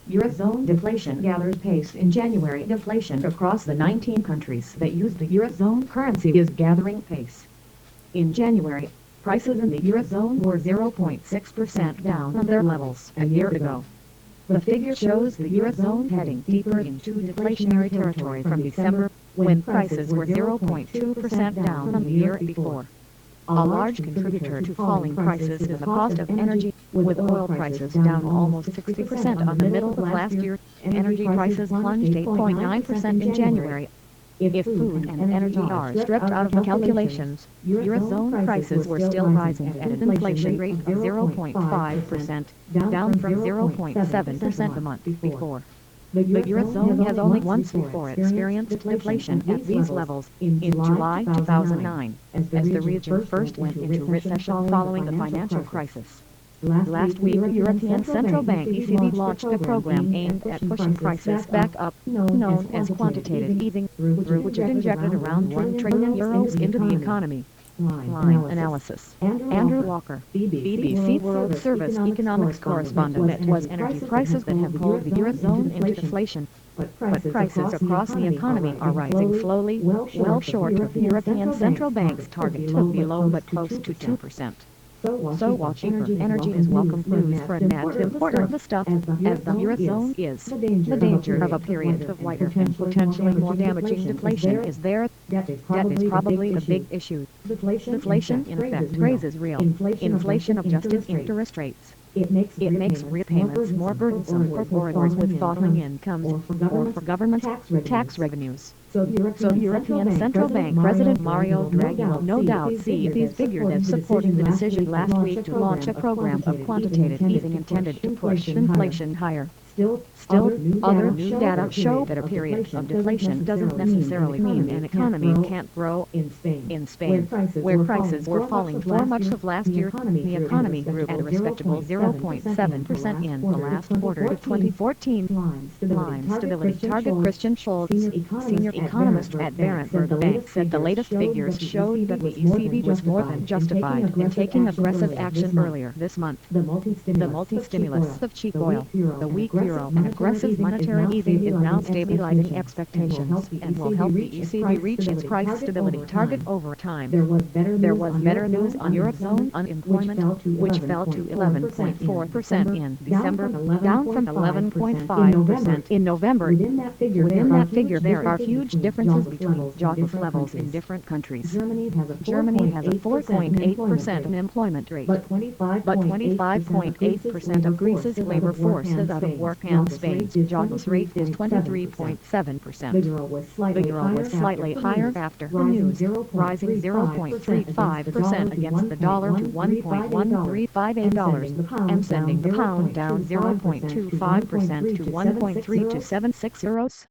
Eurozone deflation gathers pace in January. Deflation across the 19 countries that use the Eurozone currency is gathering pace. In January, prices in the Eurozone were 0.6% down from their levels a year ago. The figure shows the Eurozone heading deeper into deflationary territory from December, when prices were 0.2% down from the year before. A large contributor to falling prices is the cost of energy, with oil prices down almost 60% on the middle of last year. Energy prices plunged 8.9% in January. If food and energy are stripped out of the calculations, Eurozone prices were still rising at an inflation rate of 0.5%, down from 0.7% the month before. The Eurozone has only once before experienced deflation at these levels, in July 2009, as the region first went into recession following the financial crisis. Last week, the European Central Bank (ECB) launched a program aimed at pushing prices back up, known as quantitative easing, through which it injected around €1 trillion into the economy. Line analysis. Andrew Walker, BBC World Service economics correspondent. It was energy prices that have pulled the Eurozone into deflation, but prices across the economy are rising slowly, well short of the European Central Bank's target to be low but close to 2%. So while cheaper energy is welcome news for a net importer of the stuff, as the Eurozone is, the danger of a period of wider and potentially more damaging deflation is there. That is probably the big issue. Deflation in effect raises real inflation-adjusted interest rates. It makes repayments more burdensome for borrowers with falling incomes or for government tax revenues. So European Central Bank President Mario Draghi will no doubt see these figures as supporting the decision last week to launch a program of quantitative easing intended to push inflation higher. Still, other new data show that a period of deflation doesn't necessarily mean an economy can't grow. In Spain, where prices were falling for much of last year, the economy grew at a respectable 0.7% in the last quarter of 2014. Line stability target. Christian Schultz, senior economist at Berenberg Bank, said the latest figures showed that the ECB was more than justified in taking aggressive action earlier this month. The multi-stimulus of cheap oil, the weak euro, and aggressive monetary easing is now stabilizing expectations and will help the ECB reach its price stability target over time. There was better news on Eurozone unemployment, which fell to 11.4% in December, down from 11.5% in November. Within that figure there are huge differences between jobless levels in different countries. Germany has a 4.8% unemployment rate, but 25.8% of Greece's labor force is out of work, and Spain's jobless rate is 23.7%. The euro was slightly higher after the news, rising 0.35% against the dollar to $1.1358 and sending the pound down 0.25% to €1.3276.